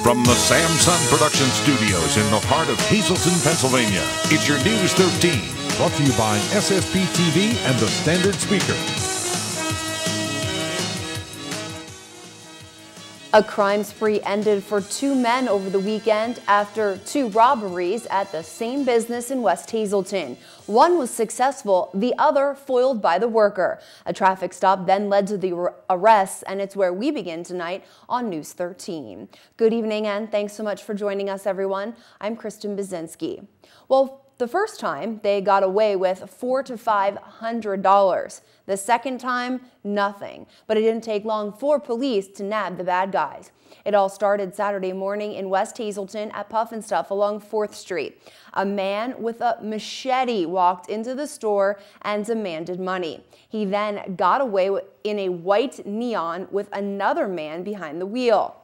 From the Samson Production Studios in the heart of Hazleton, Pennsylvania, it's your News 13. Brought to you by SSPTV and the Standard Speaker. A crime spree ended for two men over the weekend after two robberies at the same business in West Hazleton. One was successful, the other foiled by the worker. A traffic stop then led to the arrests, and it's where we begin tonight on News 13. Good evening, and thanks so much for joining us, everyone. I'm Kristen Bazinski. Well, the first time, they got away with $400 to $500. The second time, nothing. But it didn't take long for police to nab the bad guys. It all started Saturday morning in West Hazleton at Puff and Stuff along 4th Street. A man with a machete walked into the store and demanded money. He then got away in a white neon with another man behind the wheel.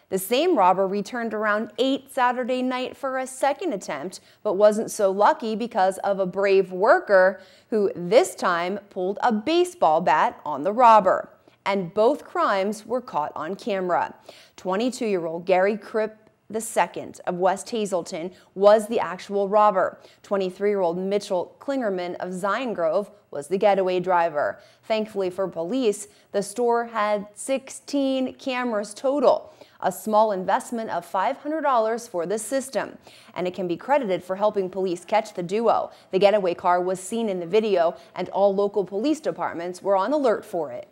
The same robber returned around 8 Saturday night for a second attempt, but wasn't so lucky because of a brave worker who this time pulled a baseball bat on the robber. And both crimes were caught on camera. 22-year-old Gary Kripp II of West Hazleton was the actual robber. 23-year-old Mitchell Klingerman of Zion Grove was the getaway driver. Thankfully for police, the store had 16 cameras total. A small investment of $500 for the system, and it can be credited for helping police catch the duo. The getaway car was seen in the video, and all local police departments were on alert for it.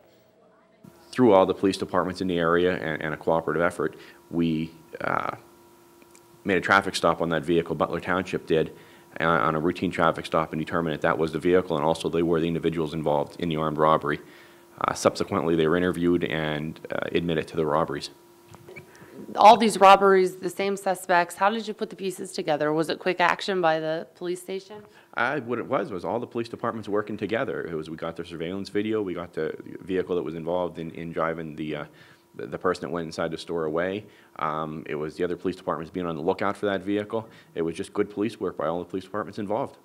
Through all the police departments in the area and a cooperative effort, we made a traffic stop on that vehicle. Butler Township did on a routine traffic stop and determined that that was the vehicle, and also they were the individuals involved in the armed robbery. Subsequently, they were interviewed and admitted to the robberies. All these robberies, the same suspects, how did you put the pieces together? Was it quick action by the police station? What it was all the police departments working together. We got the surveillance video, we got the vehicle that was involved in driving the person that went inside the store away. It was the other police departments being on the lookout for that vehicle. It was just good police work by all the police departments involved.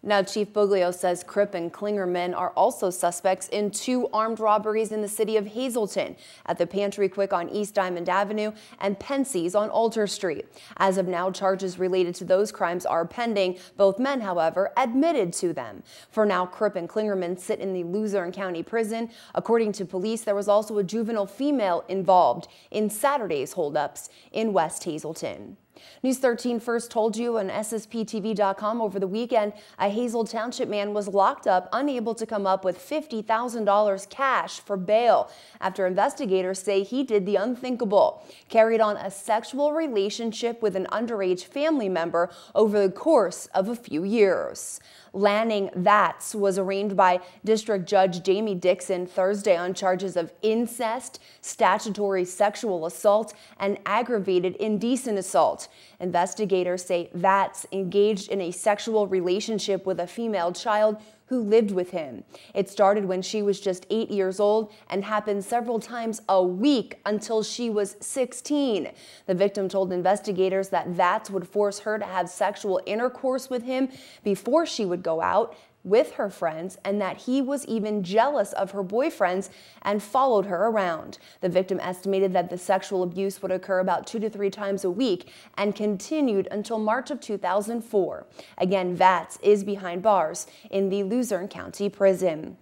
Now, Chief Buglio says Kripp and Klingerman are also suspects in 2 armed robberies in the city of Hazleton at the Pantry Quick on East Diamond Avenue and Pensie's on Alter Street. As of now, charges related to those crimes are pending. Both men, however, admitted to them. For now, Kripp and Klingerman sit in the Luzerne County Prison. According to police, there was also a juvenile female involved in Saturday's holdups in West Hazleton. News 13 first told you on SSPTV.com over the weekend, a Hazel Township man was locked up, unable to come up with $50,000 cash for bail after investigators say he did the unthinkable, carried on a sexual relationship with an underage family member over the course of a few years. Lanning Vats was arraigned by District Judge Jamie Dixon Thursday on charges of incest, statutory sexual assault, and aggravated indecent assault. Investigators say Vats engaged in a sexual relationship with a female child who lived with him. It started when she was just 8 years old and happened several times a week until she was 16. The victim told investigators that Vats would force her to have sexual intercourse with him before she would go out with her friends, and that he was even jealous of her boyfriends and followed her around. The victim estimated that the sexual abuse would occur about 2 to 3 times a week and continued until March of 2004. Again, Vats is behind bars in the Luzerne County Prison.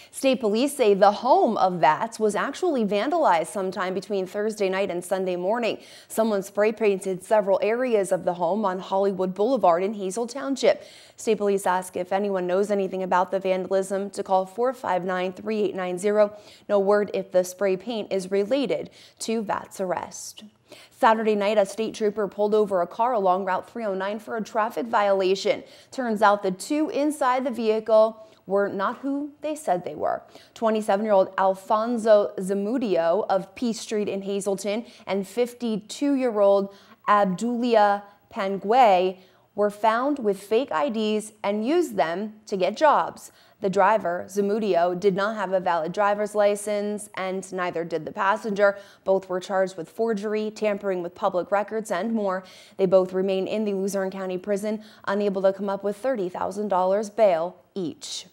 State police say the home of Vats was actually vandalized sometime between Thursday night and Sunday morning. Someone spray painted several areas of the home on Hollywood Boulevard in Hazel Township. State police ask if anyone knows anything about the vandalism to call 459-3890. No word if the spray paint is related to Vats' arrest. Saturday night, a state trooper pulled over a car along Route 309 for a traffic violation. Turns out the 2 inside the vehicle were not who they said they were. 27-year-old Alfonso Zamudio of Peace Street in Hazleton and 52-year-old Abdulia Pangue were found with fake IDs and used them to get jobs. The driver, Zamudio, did not have a valid driver's license, and neither did the passenger. Both were charged with forgery, tampering with public records, and more. They both remain in the Luzerne County Prison, unable to come up with $30,000 bail each.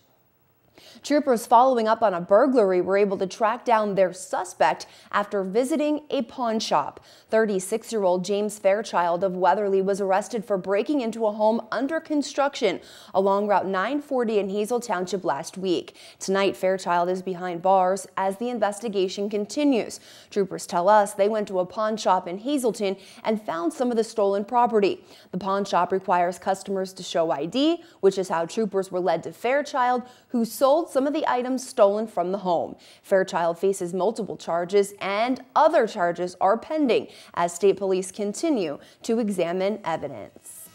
Troopers following up on a burglary were able to track down their suspect after visiting a pawn shop. 36-year-old James Fairchild of Weatherly was arrested for breaking into a home under construction along Route 940 in Hazel Township last week. Tonight, Fairchild is behind bars as the investigation continues. Troopers tell us they went to a pawn shop in Hazelton and found some of the stolen property. The pawn shop requires customers to show ID, which is how troopers were led to Fairchild, who sold some of the items stolen from the home. Fairchild faces multiple charges and other charges are pending as state police continue to examine evidence.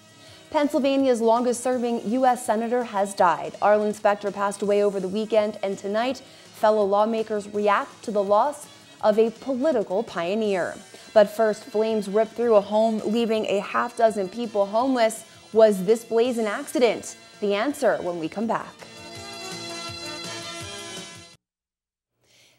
Pennsylvania's longest-serving U.S. Senator has died. Arlen Specter passed away over the weekend, and tonight, fellow lawmakers react to the loss of a political pioneer. But first, flames ripped through a home, leaving a half-dozen people homeless. Was this blaze an accident? The answer when we come back.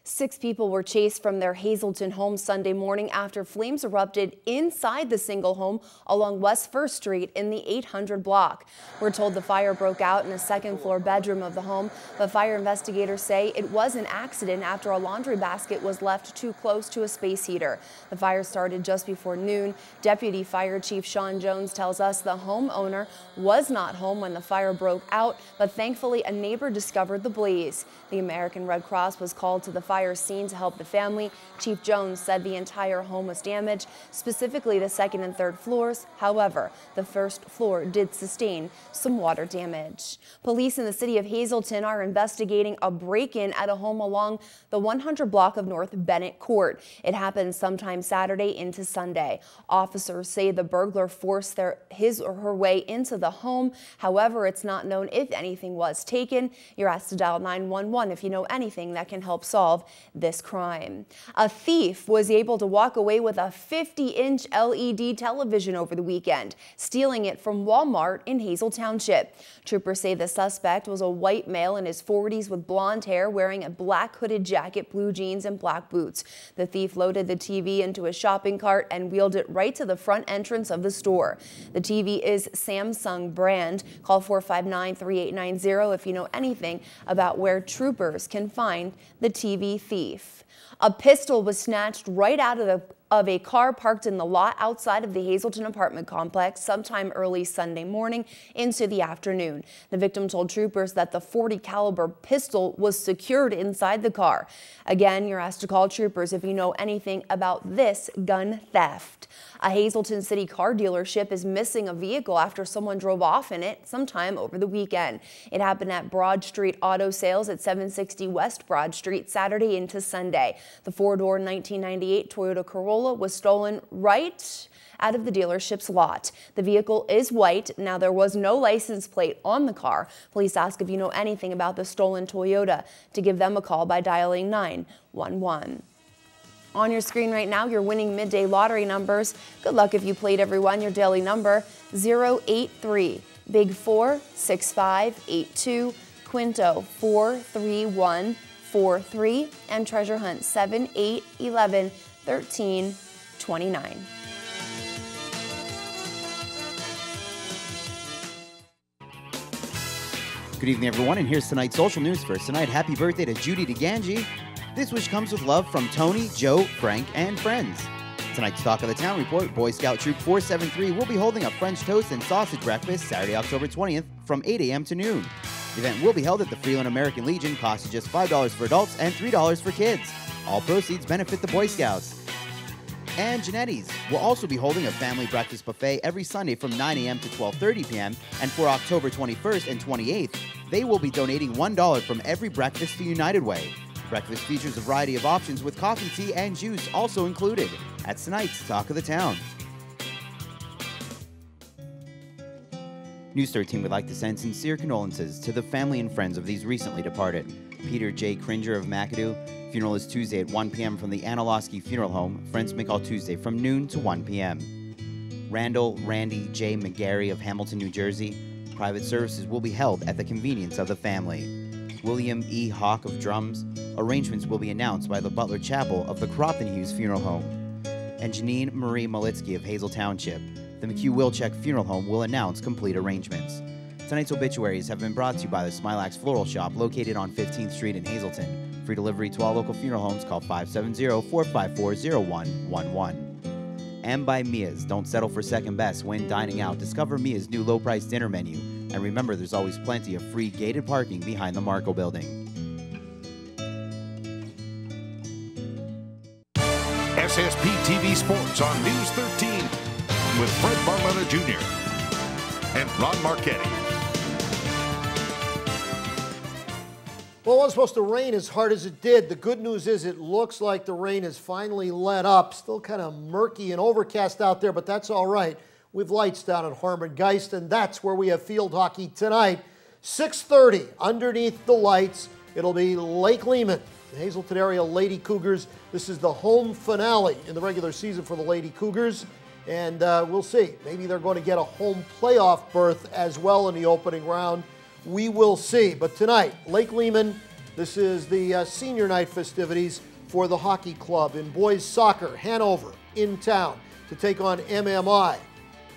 6 people were chased from their Hazelton home Sunday morning after flames erupted inside the single home along West 1st Street in the 800 block. We're told the fire broke out in a second-floor bedroom of the home, but fire investigators say it was an accident after a laundry basket was left too close to a space heater. The fire started just before noon. Deputy Fire Chief Sean Jones tells us the homeowner was not home when the fire broke out, but thankfully a neighbor discovered the blaze. The American Red Cross was called to the fire scene to help the family. Chief Jones said the entire home was damaged, specifically the second and third floors. However, the first floor did sustain some water damage. Police in the city of Hazelton are investigating a break-in at a home along the 100 block of North Bennett Court. It happened sometime Saturday into Sunday. Officers say the burglar forced his or her way into the home. However, it's not known if anything was taken. You're asked to dial 911 if you know anything that can help solve this crime. A thief was able to walk away with a 50-inch LED television over the weekend, stealing it from Walmart in Hazel Township. Troopers say the suspect was a white male in his 40s with blonde hair, wearing a black hooded jacket, blue jeans, and black boots. The thief loaded the TV into a shopping cart and wheeled it right to the front entrance of the store. The TV is Samsung brand. Call 459-3890 if you know anything about where troopers can find the TV thief. A pistol was snatched right out of a car parked in the lot outside of the Hazelton apartment complex sometime early Sunday morning into the afternoon. The victim told troopers that the .40 caliber pistol was secured inside the car. Again, you're asked to call troopers if you know anything about this gun theft. A Hazelton City car dealership is missing a vehicle after someone drove off in it sometime over the weekend. It happened at Broad Street Auto Sales at 760 West Broad Street Saturday into Sunday. The 4-door 1998 Toyota Corolla was stolen right out of the dealership's lot. The vehicle is white. Now, there was no license plate on the car. Police ask if you know anything about the stolen Toyota to give them a call by dialing 911. On your screen right now, your winning midday lottery numbers. Good luck if you played, everyone. Your daily number 083, Big 4 6582, Quinto 43143, and Treasure Hunt 7 8 11 13 29. Good evening, everyone, and here's tonight's social news. First tonight, happy birthday to Judy DeGangi. This wish comes with love from Tony, Joe, Frank, and friends. Tonight's Talk of the Town report, Boy Scout Troop 473 will be holding a French toast and sausage breakfast Saturday, October 20th from 8 a.m. to noon. The event will be held at the Freeland American Legion, costing just $5 for adults and $3 for kids. All proceeds benefit the Boy Scouts. And Genetti's will also be holding a family breakfast buffet every Sunday from 9 a.m. to 12:30 p.m. And for October 21st and 28th, they will be donating $1 from every breakfast to United Way. Breakfast features a variety of options with coffee, tea, and juice also included. That's tonight's Talk of the Town. News 13 would like to send sincere condolences to the family and friends of these recently departed. Peter J. Cringer of McAdoo. Funeral is Tuesday at 1 p.m. from the Analosky Funeral Home. Friends may call Tuesday from noon to 1 p.m. Randall Randy J. McGarry of Hamilton, New Jersey. Private services will be held at the convenience of the family. William E. Hawk of Drums. Arrangements will be announced by the Butler Chapel of the Cropton Hughes Funeral Home. And Janine Marie Malitsky of Hazel Township. The McHugh Wilczek Funeral Home will announce complete arrangements. Tonight's obituaries have been brought to you by the Smilax Floral Shop located on 15th Street in Hazleton. Free delivery to all local funeral homes. Call 570-454-0111. And by Mia's. Don't settle for second best when dining out. Discover Mia's new low-price dinner menu. And remember, there's always plenty of free gated parking behind the Marco Building. SSPTV Sports on News 13 with Fred Barletta Jr. and Ron Marchetti. Well, it wasn't supposed to rain as hard as it did. The good news is it looks like the rain has finally let up. Still kind of murky and overcast out there, but that's all right. We've lights down at Harmon Geist, and that's where we have field hockey tonight. 6:30 underneath the lights. It'll be Lake Lehman, the Hazleton area Lady Cougars. This is the home finale in the regular season for the Lady Cougars, and we'll see. Maybe they're going to get a home playoff berth as well in the opening round. We will see. But tonight, Lake Lehman, this is the senior night festivities for the hockey club. In boys soccer, Hanover in town to take on MMI.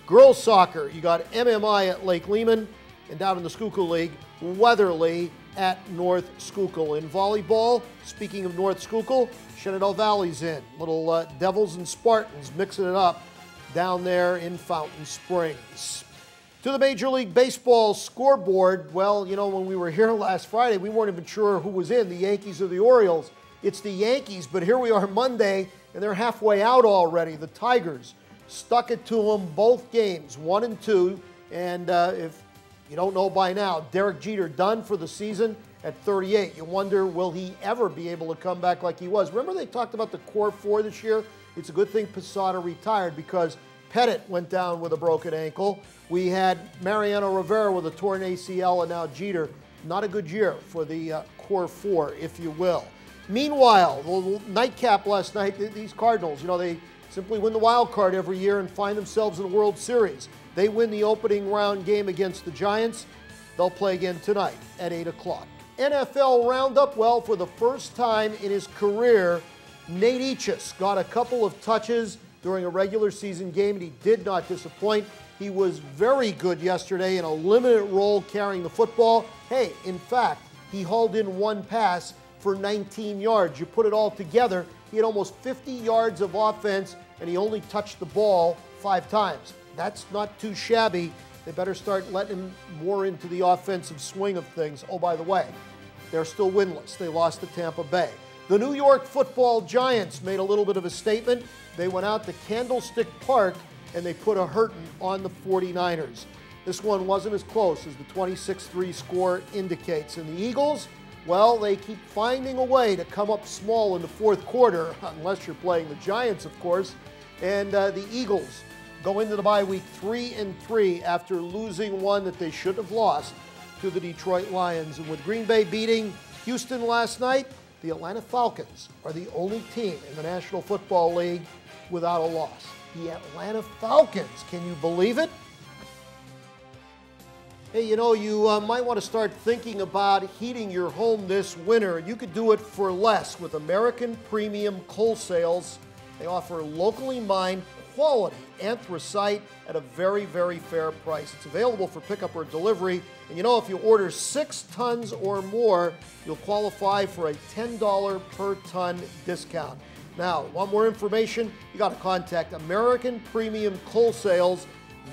Girls soccer, you got MMI at Lake Lehman, and down in the Schuylkill League, Weatherly at North Schuylkill. In volleyball, speaking of North Schuylkill, Shenandoah Valley's in. Little Devils and Spartans mixing it up down there in Fountain Springs. To the Major League Baseball scoreboard, well, you know, when we were here last Friday, we weren't even sure who was in, the Yankees or the Orioles. It's the Yankees, but here we are Monday, and they're halfway out already. The Tigers stuck it to them both games, 1 and 2. And if you don't know by now, Derek Jeter done for the season at 38. You wonder, will he ever be able to come back like he was? Remember they talked about the core 4 this year? It's a good thing Posada retired because Pettit went down with a broken ankle. We had Mariano Rivera with a torn ACL, and now Jeter. Not a good year for the core 4, if you will. Meanwhile, the nightcap last night, these Cardinals, you know, they simply win the wild card every year and find themselves in the World Series. They win the opening round game against the Giants. They'll play again tonight at 8 o'clock. NFL Roundup, well, for the first time in his career, Nate Eachus got a couple of touches during a regular season game, and he did not disappoint. He was very good yesterday in a limited role carrying the football. Hey, in fact, he hauled in one pass for 19 yards. You put it all together, he had almost 50 yards of offense, and he only touched the ball 5 times. That's not too shabby. They better start letting him more into the offensive swing of things. Oh, by the way, they're still winless. They lost to Tampa Bay. The New York Football Giants made a little bit of a statement. They went out to Candlestick Park and they put a hurting on the 49ers. This one wasn't as close as the 26-3 score indicates. And the Eagles, well, they keep finding a way to come up small in the fourth quarter, unless you're playing the Giants, of course. And the Eagles go into the bye week 3-3 after losing one that they should have lost to the Detroit Lions. And with Green Bay beating Houston last night, the Atlanta Falcons are the only team in the National Football League without a loss. The Atlanta Falcons, can you believe it? Hey, you know, you might want to start thinking about heating your home this winter. You could do it for less with American Premium Coal Sales. They offer locally mined quality anthracite at a very, very fair price. It's available for pickup or delivery. And you know, if you order 6 tons or more, you'll qualify for a $10 per ton discount. Now, want more information? You got to contact American Premium Coal Sales.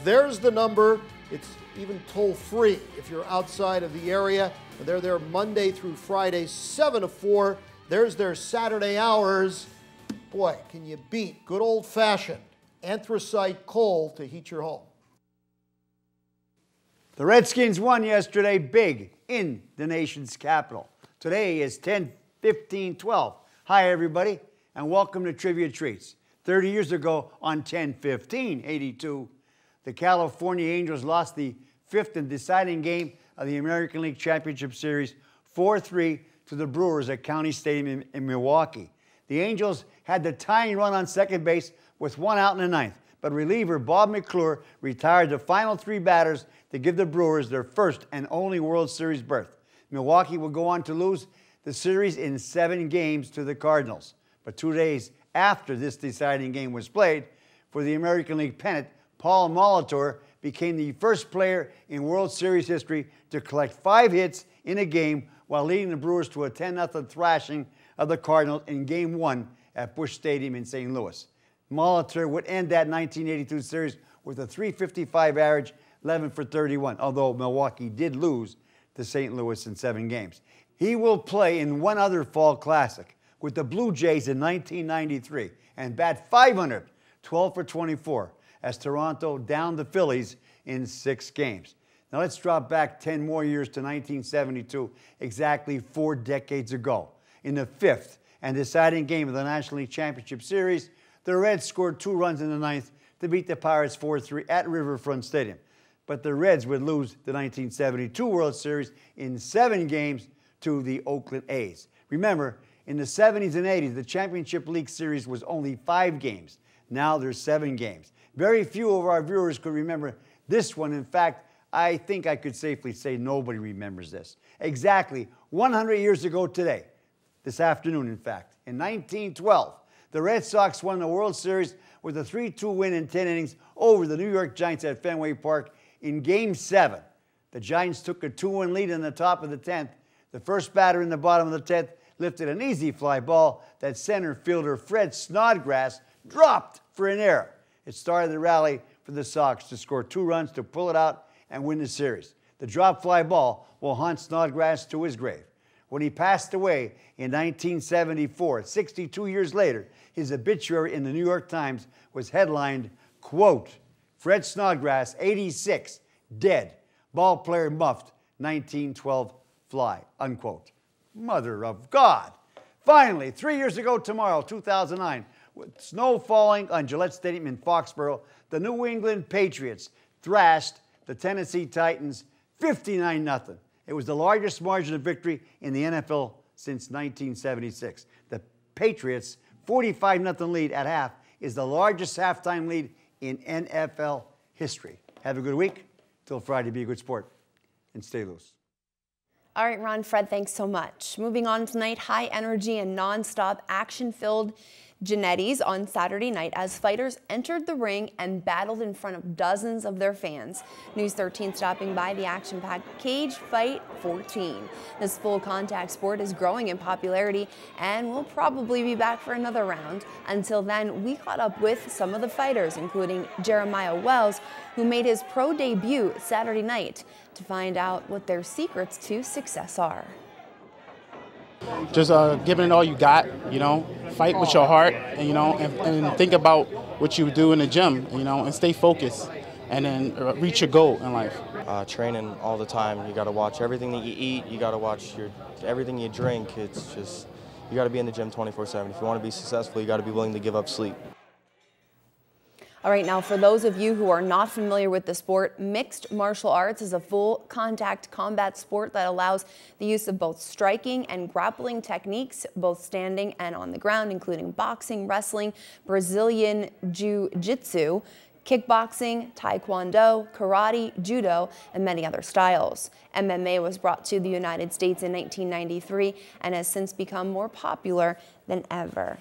There's the number. It's even toll-free if you're outside of the area. They're there Monday through Friday, 7 to 4. There's their Saturday hours. Boy, can you beat good old-fashioned anthracite coal to heat your home. The Redskins won yesterday big in the nation's capital. Today is 10/15/12. Hi, everybody, and welcome to Trivia Treats. 30 years ago on 10/15/82, the California Angels lost the 5th and deciding game of the American League Championship Series 4-3 to the Brewers at County Stadium in Milwaukee. The Angels had the tying run on second base with 1 out in the 9th, but reliever Bob McClure retired the final 3 batters to give the Brewers their first and only World Series berth. Milwaukee will go on to lose the series in 7 games to the Cardinals. But 2 days after this deciding game was played for the American League pennant, Paul Molitor became the first player in World Series history to collect 5 hits in a game while leading the Brewers to a 10-0 thrashing of the Cardinals in Game 1 at Busch Stadium in St. Louis. Molitor would end that 1982 series with a .355 average, 11 for 31, although Milwaukee did lose to St. Louis in 7 games. He will play in one other fall classic with the Blue Jays in 1993 and bat .500, 12 for 24, as Toronto downed the Phillies in 6 games. Now let's drop back 10 more years to 1972, exactly 4 decades ago. In the 5th and deciding game of the National League Championship Series, the Reds scored 2 runs in the 9th to beat the Pirates 4-3 at Riverfront Stadium. But the Reds would lose the 1972 World Series in 7 games to the Oakland A's. Remember, in the 70s and 80s, the Championship League Series was only 5 games. Now there's 7 games. Very few of our viewers could remember this one. In fact, I think I could safely say nobody remembers this. Exactly 100 years ago today, this afternoon in fact, in 1912, the Red Sox won the World Series with a 3-2 win in 10 innings over the New York Giants at Fenway Park in Game 7. The Giants took a 2-1 lead in the top of the 10th. The first batter in the bottom of the 10th lifted an easy fly ball that center fielder Fred Snodgrass dropped for an error. It started the rally for the Sox to score 2 runs to pull it out and win the series. The drop fly ball will haunt Snodgrass to his grave. When he passed away in 1974, 62 years later, his obituary in the New York Times was headlined, quote, Fred Snodgrass, 86, dead. Ball player muffed, 1912 fly, unquote. Mother of God. Finally, 3 years ago tomorrow, 2009, with snow falling on Gillette Stadium in Foxborough, the New England Patriots thrashed the Tennessee Titans 59-0. It was the largest margin of victory in the NFL since 1976. The Patriots' 45-0 lead at half is the largest halftime lead in NFL history. Have a good week. Till Friday, be a good sport and stay loose. All right, Ron, Fred, thanks so much. Moving on tonight, high energy and nonstop action-filled Genetti's on Saturday night as fighters entered the ring and battled in front of dozens of their fans. News 13 stopping by the action-packed Cage Fight 14. This full-contact sport is growing in popularity and will probably be back for another round. Until then, we caught up with some of the fighters, including Jeremiah Wells, who made his pro debut Saturday night, to find out what their secrets to success are. Just giving it all you got, you know, fight with your heart, and, you know, and think about what you do in the gym, you know, and stay focused, and then reach your goal in life. Training all the time. You got to watch everything that you eat. You got to watch everything you drink. It's just, you got to be in the gym 24/7. If you want to be successful, you got to be willing to give up sleep. All right, now for those of you who are not familiar with the sport, mixed martial arts is a full contact combat sport that allows the use of both striking and grappling techniques, both standing and on the ground, including boxing, wrestling, Brazilian jiu-jitsu, kickboxing, taekwondo, karate, judo, and many other styles. MMA was brought to the United States in 1993 and has since become more popular than ever.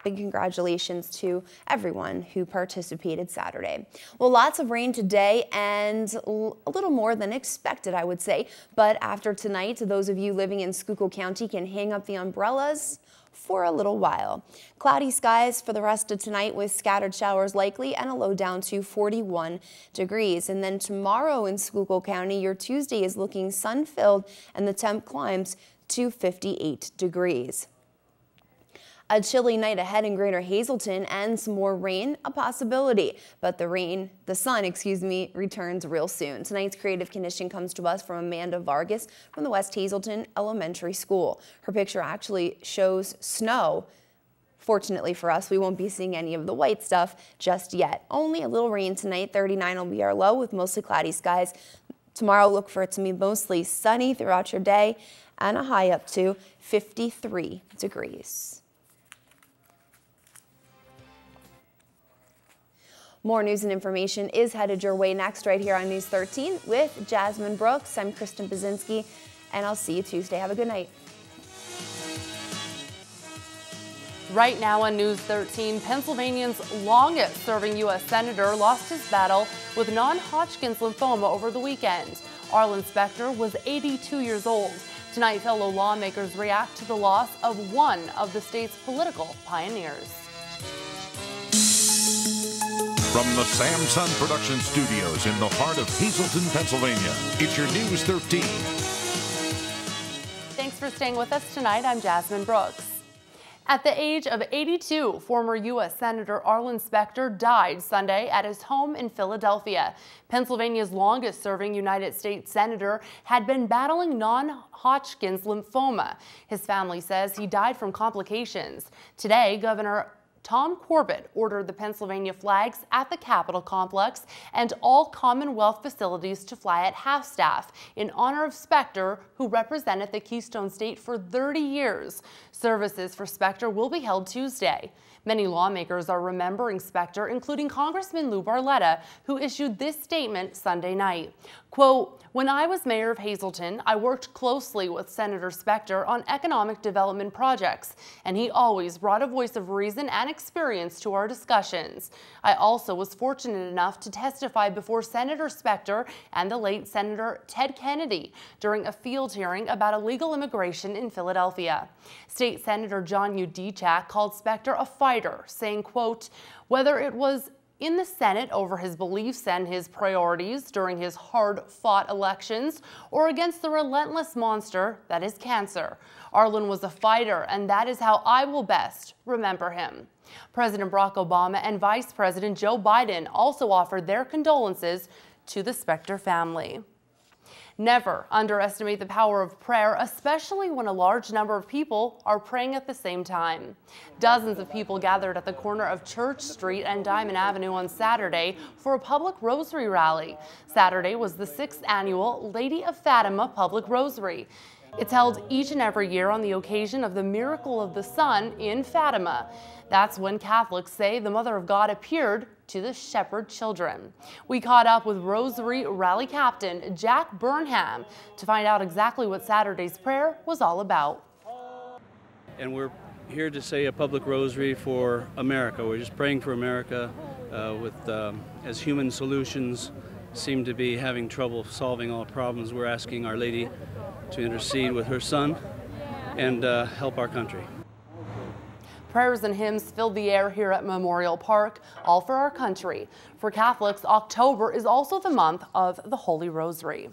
Big congratulations to everyone who participated Saturday. Well, lots of rain today and a little more than expected, I would say. But after tonight, those of you living in Schuylkill County can hang up the umbrellas for a little while. Cloudy skies for the rest of tonight with scattered showers likely and a low down to 41 degrees. And then tomorrow in Schuylkill County, your Tuesday is looking sun-filled and the temp climbs to 58 degrees. A chilly night ahead in Greater Hazleton and some more rain, a possibility. But the sun, returns real soon. Tonight's creative condition comes to us from Amanda Vargas from the West Hazleton Elementary School. Her picture actually shows snow. Fortunately for us, we won't be seeing any of the white stuff just yet. Only a little rain tonight. 39 will be our low with mostly cloudy skies. Tomorrow, look for it to be mostly sunny throughout your day and a high up to 53 degrees. More news and information is headed your way next right here on News 13 with Jasmine Brooks. I'm Kristen Bazinski, and I'll see you Tuesday. Have a good night. Right now on News 13, Pennsylvania's longest-serving U.S. Senator lost his battle with non-Hodgkin's lymphoma over the weekend. Arlen Specter was 82 years old. Tonight, fellow lawmakers react to the loss of one of the state's political pioneers. From the Samson Production Studios in the heart of Hazleton, Pennsylvania, it's your News 13. Thanks for staying with us tonight. I'm Jasmine Brooks. At the age of 82, former U.S. Senator Arlen Specter died Sunday at his home in Philadelphia. Pennsylvania's longest-serving United States Senator had been battling non-Hodgkin's lymphoma. His family says he died from complications. Today, Governor Tom Corbett ordered the Pennsylvania flags at the Capitol complex and all Commonwealth facilities to fly at half-staff in honor of Specter, who represented the Keystone State for 30 years. Services for Specter will be held Tuesday. Many lawmakers are remembering Specter, including Congressman Lou Barletta, who issued this statement Sunday night. Quote, "When I was mayor of Hazleton, I worked closely with Senator Specter on economic development projects, and he always brought a voice of reason and experience to our discussions. I also was fortunate enough to testify before Senator Specter and the late Senator Ted Kennedy during a field hearing about illegal immigration in Philadelphia." State Senator John Udechak called Specter a fighter, saying, quote, "Whether it was in the Senate over his beliefs and his priorities during his hard-fought elections, or against the relentless monster that is cancer, Arlen was a fighter, and that is how I will best remember him." President Barack Obama and Vice President Joe Biden also offered their condolences to the Specter family. Never underestimate the power of prayer, especially when a large number of people are praying at the same time. Dozens of people gathered at the corner of Church Street and Diamond Avenue on Saturday for a public rosary rally. Saturday was the 6th annual Lady of Fatima Public Rosary. It's held each and every year on the occasion of the miracle of the sun in Fatima. That's when Catholics say the Mother of God appeared to the shepherd children. We caught up with Rosary Rally Captain Jack Burnham to find out exactly what Saturday's prayer was all about. And we're here to say a public rosary for America. We're just praying for America as human solutions seem to be having trouble solving all problems. We're asking Our Lady to intercede with her Son and help our country. Prayers and hymns filled the air here at Memorial Park, all for our country. For Catholics, October is also the month of the Holy Rosary.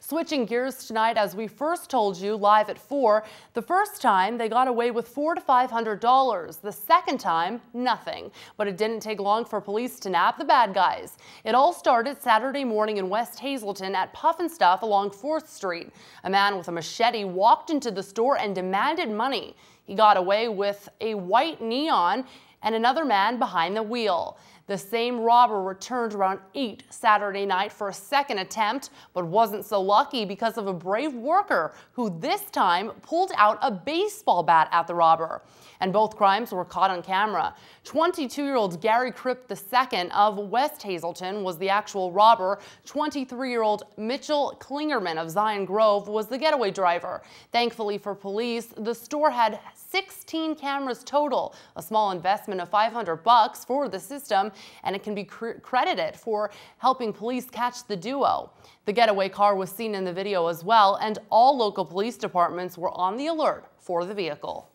Switching gears tonight, as we first told you live at 4, the first time they got away with $400 to $500. The second time, nothing. But it didn't take long for police to nab the bad guys. It all started Saturday morning in West Hazleton at Puff and Stuff along 4th Street. A man with a machete walked into the store and demanded money. He got away with a white neon and another man behind the wheel. The same robber returned around 8 Saturday night for a second attempt, but wasn't so lucky because of a brave worker who this time pulled out a baseball bat at the robber. And both crimes were caught on camera. 22-year-old Gary Kripp II of West Hazleton was the actual robber. 23-year-old Mitchell Klingerman of Zion Grove was the getaway driver. Thankfully for police, the store had 16 cameras total, a small investment of $500 for the system, and it can be credited for helping police catch the duo. The getaway car was seen in the video as well, and all local police departments were on the alert for the vehicle.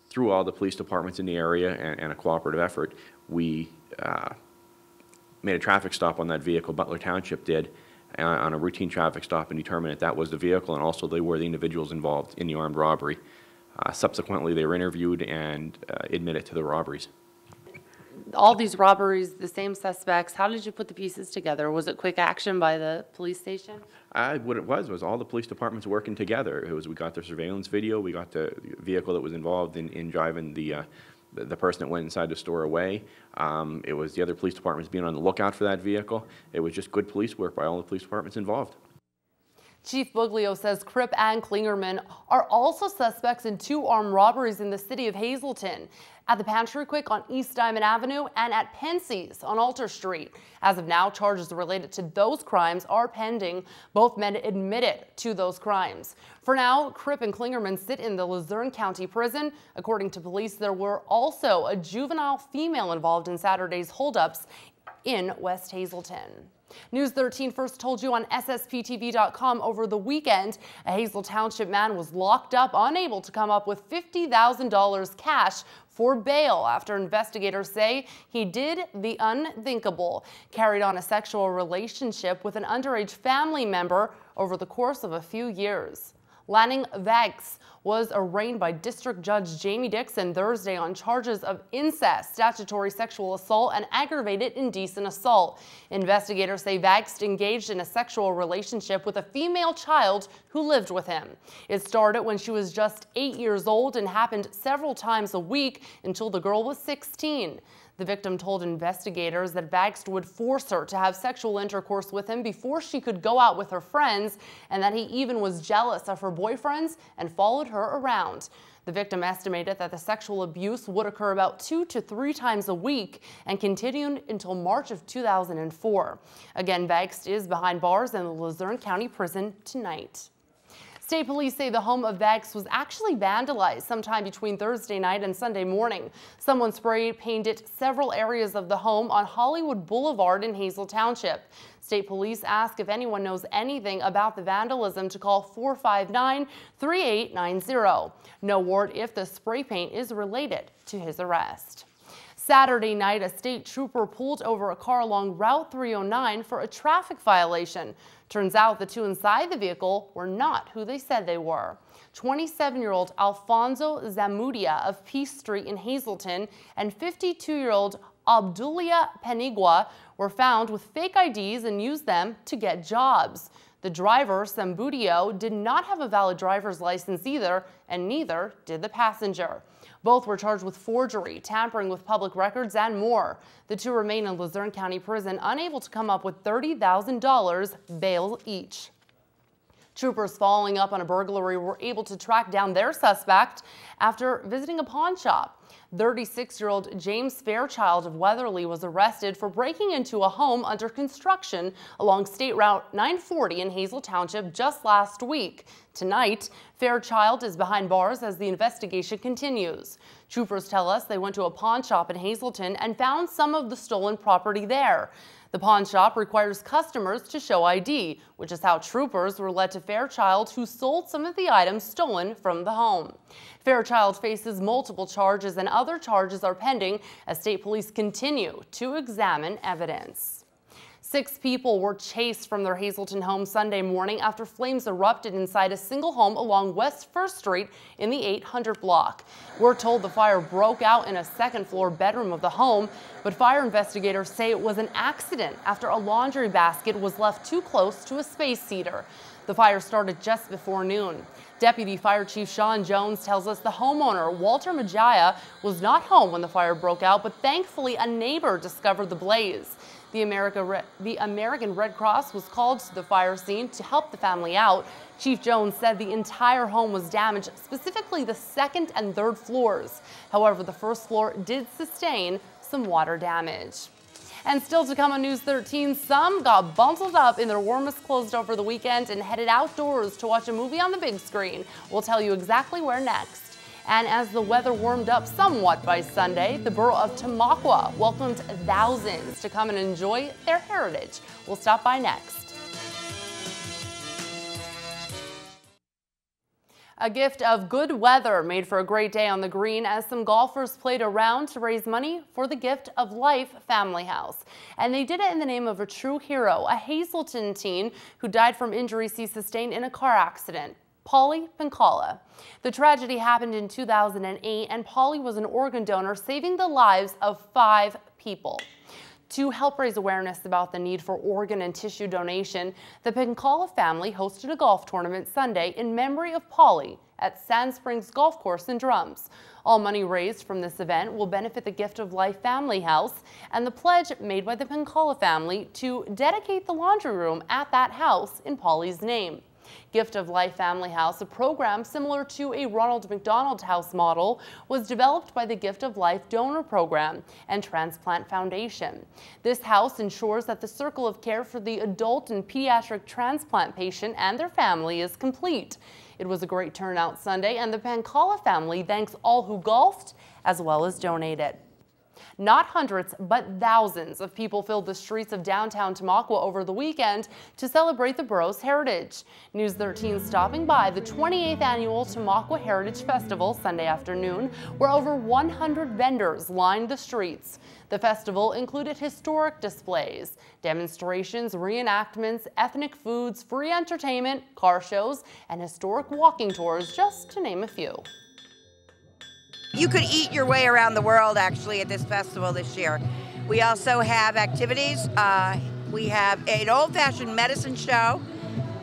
Through all the police departments in the area and a cooperative effort, we made a traffic stop on that vehicle. Butler Township did on a routine traffic stop and determined that was the vehicle, and also they were the individuals involved in the armed robbery. Subsequently, they were interviewed and admitted to the robberies. All these robberies, the same suspects, how did you put the pieces together? Was it quick action by the police station? What it was all the police departments working together. We got the surveillance video, we got the vehicle that was involved in driving the person that went inside the store away. It was the other police departments being on the lookout for that vehicle. It was just good police work by all the police departments involved. Chief Buglio says Kripp and Klingerman are also suspects in 2 armed robberies in the city of Hazleton, at the Pantry Quick on East Diamond Avenue and at Pensie's on Alter Street. As of now, charges related to those crimes are pending. Both men admitted to those crimes. For now, Kripp and Klingerman sit in the Luzerne County Prison. According to police, there were also a juvenile female involved in Saturday's holdups in West Hazleton. News 13 first told you on SSPTV.com over the weekend, a Hazel Township man was locked up, unable to come up with $50,000 cash for bail after investigators say he did the unthinkable, carried on a sexual relationship with an underage family member over the course of a few years. Lanning Vags was arraigned by District Judge Jamie Dixon Thursday on charges of incest, statutory sexual assault, and aggravated indecent assault. Investigators say Vags engaged in a sexual relationship with a female child who lived with him. It started when she was just 8 years old and happened several times a week until the girl was 16. The victim told investigators that Vags would force her to have sexual intercourse with him before she could go out with her friends, and that he even was jealous of her boyfriends and followed her around. The victim estimated that the sexual abuse would occur about 2 to 3 times a week and continued until March of 2004. Again, Vags is behind bars in the Luzerne County Prison tonight. State police say the home of Vags was actually vandalized sometime between Thursday night and Sunday morning. Someone spray painted several areas of the home on Hollywood Boulevard in Hazel Township. State police ask if anyone knows anything about the vandalism to call 459-3890. No word if the spray paint is related to his arrest. Saturday night, a state trooper pulled over a car along Route 309 for a traffic violation. Turns out the 2 inside the vehicle were not who they said they were. 27-year-old Alfonso Zamudia of Peace Street in Hazleton and 52-year-old Abdulia Penigua were found with fake IDs and used them to get jobs. The driver, Sambudio, did not have a valid driver's license either, and neither did the passenger. Both were charged with forgery, tampering with public records, and more. The 2 remain in Luzerne County Prison, unable to come up with $30,000 bail each. Troopers following up on a burglary were able to track down their suspect after visiting a pawn shop. 36-year-old James Fairchild of Weatherly was arrested for breaking into a home under construction along State Route 940 in Hazel Township just last week. Tonight, Fairchild is behind bars as the investigation continues. Troopers tell us they went to a pawn shop in Hazleton and found some of the stolen property there. The pawn shop requires customers to show ID, which is how troopers were led to Fairchild, who sold some of the items stolen from the home. Fairchild faces multiple charges, and other charges are pending as state police continue to examine evidence. 6 people were chased from their Hazleton home Sunday morning after flames erupted inside a single home along West 1st Street in the 800 block. We're told the fire broke out in a second-floor bedroom of the home, but fire investigators say it was an accident after a laundry basket was left too close to a space heater. The fire started just before noon. Deputy Fire Chief Sean Jones tells us the homeowner, Walter Majaya, was not home when the fire broke out, but thankfully a neighbor discovered the blaze. The American Red Cross was called to the fire scene to help the family out. Chief Jones said the entire home was damaged, specifically the 2nd and 3rd floors. However, the 1st floor did sustain some water damage. And still to come on News 13, some got bundled up in their warmest clothes over the weekend and headed outdoors to watch a movie on the big screen. We'll tell you exactly where next. And as the weather warmed up somewhat by Sunday, the borough of Tamaqua welcomed thousands to come and enjoy their heritage. We'll stop by next. A gift of good weather made for a great day on the green as some golfers played around to raise money for the Gift of Life Family House. And they did it in the name of a true hero, a Hazleton teen who died from injuries he sustained in a car accident. Polly Pincala. The tragedy happened in 2008, and Polly was an organ donor saving the lives of 5 people. To help raise awareness about the need for organ and tissue donation, the Pincala family hosted a golf tournament Sunday in memory of Polly at Sand Springs Golf Course in Drums. All money raised from this event will benefit the Gift of Life Family House and the pledge made by the Pincala family to dedicate the laundry room at that house in Polly's name. Gift of Life Family House, a program similar to a Ronald McDonald House model, was developed by the Gift of Life Donor Program and Transplant Foundation. This house ensures that the circle of care for the adult and pediatric transplant patient and their family is complete. It was a great turnout Sunday, and the Pancala family thanks all who golfed as well as donated. Not hundreds, but thousands of people filled the streets of downtown Tamaqua over the weekend to celebrate the borough's heritage. News 13 stopping by the 28th annual Tamaqua Heritage Festival Sunday afternoon, where over 100 vendors lined the streets. The festival included historic displays, demonstrations, reenactments, ethnic foods, free entertainment, car shows, and historic walking tours, just to name a few. You could eat your way around the world, actually, at this festival this year. We also have activities. We have an old-fashioned medicine show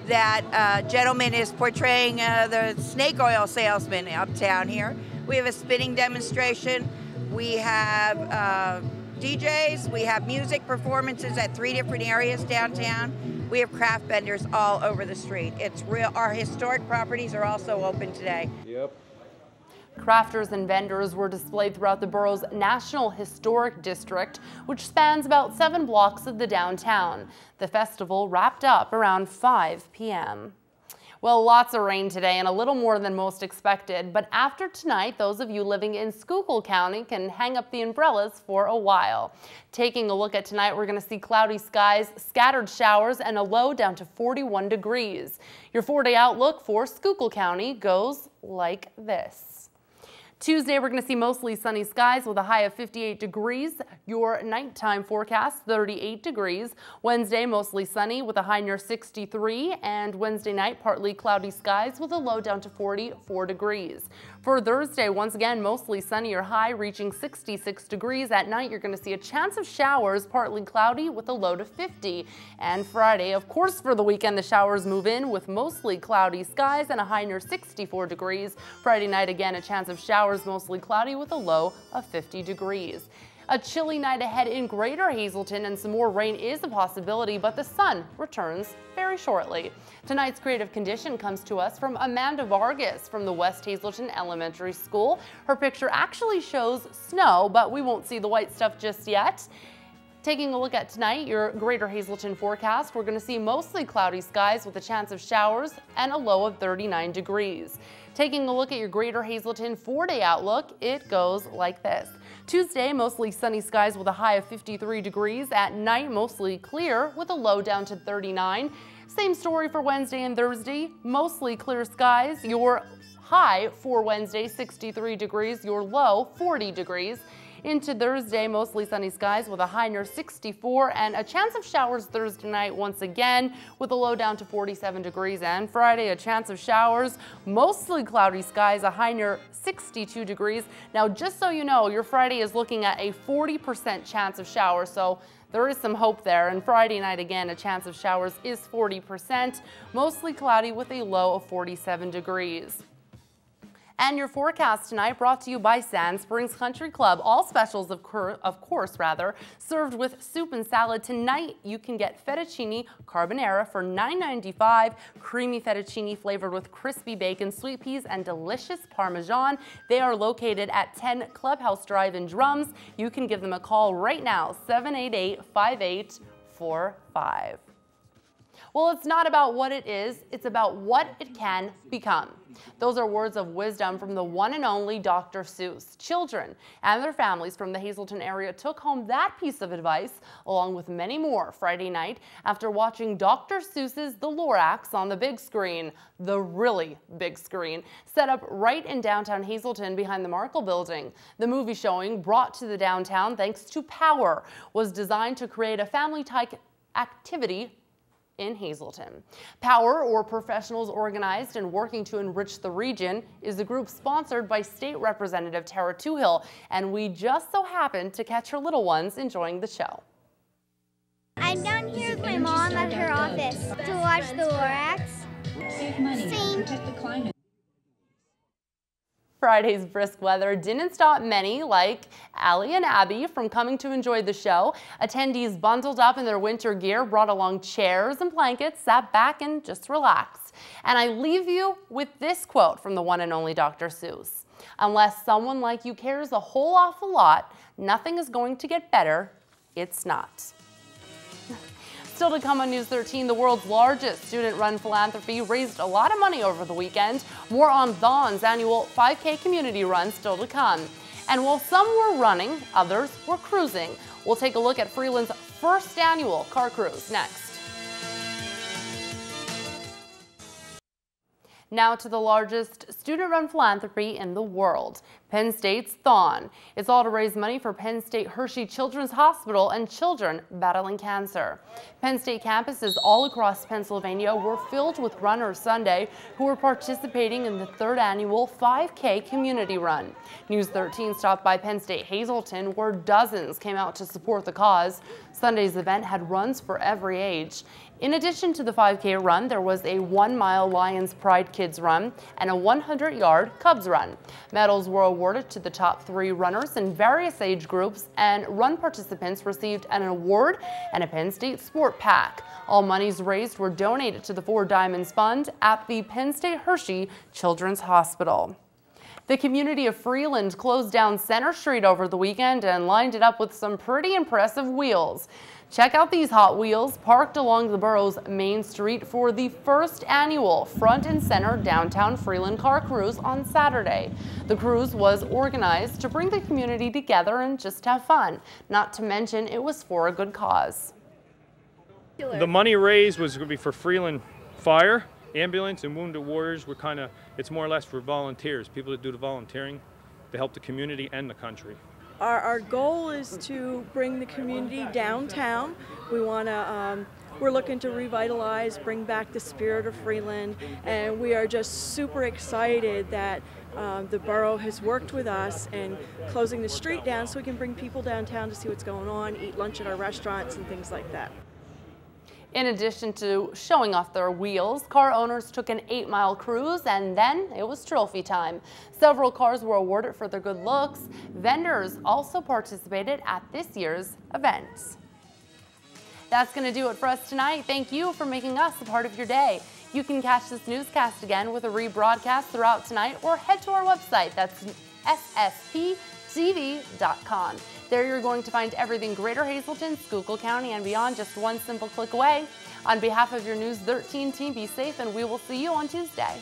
that a gentleman is portraying the snake oil salesman uptown here. We have a spinning demonstration. We have DJs. We have music performances at 3 different areas downtown. We have craft vendors all over the street. It's real. Our historic properties are also open today. Yep. Crafters and vendors were displayed throughout the borough's National Historic District, which spans about 7 blocks of the downtown. The festival wrapped up around 5 p.m. Well, lots of rain today and a little more than most expected, but after tonight, those of you living in Schuylkill County can hang up the umbrellas for a while. Taking a look at tonight, we're going to see cloudy skies, scattered showers, and a low down to 41 degrees. Your 4-day outlook for Schuylkill County goes like this. Tuesday, we're going to see mostly sunny skies with a high of 58 degrees. Your nighttime forecast, 38 degrees. Wednesday, mostly sunny with a high near 63. And Wednesday night, partly cloudy skies with a low down to 44 degrees. For Thursday, once again, mostly sunny or high reaching 66 degrees. At night, you're going to see a chance of showers, partly cloudy with a low to 50. And Friday, of course, for the weekend, the showers move in with mostly cloudy skies and a high near 64 degrees. Friday night, again, a chance of showers, mostly cloudy with a low of 50 degrees. A chilly night ahead in Greater Hazleton, and some more rain is a possibility, but the sun returns very shortly. Tonight's creative condition comes to us from Amanda Vargas from the West Hazleton Elementary School. Her picture actually shows snow, but we won't see the white stuff just yet. Taking a look at tonight, your Greater Hazleton forecast, we're going to see mostly cloudy skies with a chance of showers and a low of 39 degrees. Taking a look at your Greater Hazleton 4-day outlook, it goes like this. Tuesday, mostly sunny skies with a high of 53 degrees. At night, mostly clear with a low down to 39. Same story for Wednesday and Thursday, mostly clear skies. Your high for Wednesday, 63 degrees. Your low, 40 degrees. Into Thursday, mostly sunny skies with a high near 64 and a chance of showers Thursday night once again with a low down to 47 degrees. And Friday, a chance of showers, mostly cloudy skies, a high near 62 degrees. Now, just so you know, your Friday is looking at a 40% chance of showers, so there is some hope there. And Friday night, again, a chance of showers is 40%, mostly cloudy with a low of 47 degrees. And your forecast tonight brought to you by Sand Springs Country Club. All specials, of course, served with soup and salad. Tonight, you can get fettuccine carbonara for $9.95, creamy fettuccine flavored with crispy bacon, sweet peas, and delicious Parmesan. They are located at 10 Clubhouse Drive in Drums. You can give them a call right now, 788-5845. Well, it's not about what it is, it's about what it can become. Those are words of wisdom from the one and only Dr. Seuss. Children and their families from the Hazleton area took home that piece of advice, along with many more, Friday night after watching Dr. Seuss's The Lorax on the big screen, the really big screen, set up right in downtown Hazleton behind the Markle Building. The movie showing, brought to the downtown thanks to Power, was designed to create a family-type activity in Hazleton. Power, or Professionals Organized and Working to Enrich the Region, is a group sponsored by State Representative Tara Toohill, and we just so happened to catch her little ones enjoying the show. I'm down here with my mom at her office to watch the Lorax. Save money, protect the climate. Friday's brisk weather didn't stop many, like Allie and Abby, from coming to enjoy the show. Attendees bundled up in their winter gear, brought along chairs and blankets, sat back and just relaxed. And I leave you with this quote from the one and only Dr. Seuss. Unless someone like you cares a whole awful lot, nothing is going to get better. It's not. Still to come on News 13, the world's largest student-run philanthropy raised a lot of money over the weekend. More on Thon's annual 5K community run still to come. And while some were running, others were cruising. We'll take a look at Freeland's first annual car cruise next. Now to the largest student-run philanthropy in the world, Penn State's Thon. It's all to raise money for Penn State Hershey Children's Hospital and children battling cancer. Penn State campuses all across Pennsylvania were filled with runners Sunday who were participating in the third annual 5K community run. News 13 stopped by Penn State Hazleton where dozens came out to support the cause. Sunday's event had runs for every age. In addition to the 5K run, there was a 1-mile Lions Pride Kids run and a 100-yard Cubs run. Medals were awarded to the top 3 runners in various age groups, and run participants received an award and a Penn State Sport Pack. All monies raised were donated to the 4 Diamonds Fund at the Penn State Hershey Children's Hospital. The community of Freeland closed down Center Street over the weekend and lined it up with some pretty impressive wheels. Check out these Hot Wheels parked along the borough's main street for the first annual Front and Center Downtown Freeland Car Cruise on Saturday. The cruise was organized to bring the community together and just have fun. Not to mention it was for a good cause. The money raised was going to be for Freeland Fire, Ambulance, and Wounded Warriors. It's more or less for volunteers, people that do the volunteering to help the community and the country. Our goal is to bring the community downtown. We're looking to revitalize, bring back the spirit of Freeland, and we are just super excited that the borough has worked with us in closing the street down so we can bring people downtown to see what's going on, eat lunch at our restaurants and things like that. In addition to showing off their wheels, car owners took an 8-mile cruise and then it was trophy time. Several cars were awarded for their good looks. Vendors also participated at this year's event. That's going to do it for us tonight. Thank you for making us a part of your day. You can catch this newscast again with a rebroadcast throughout tonight or head to our website. That's SSPTV.com. There you're going to find everything Greater Hazleton, Schuylkill County, and beyond just one simple click away. On behalf of your News 13 team, be safe, and we will see you on Tuesday.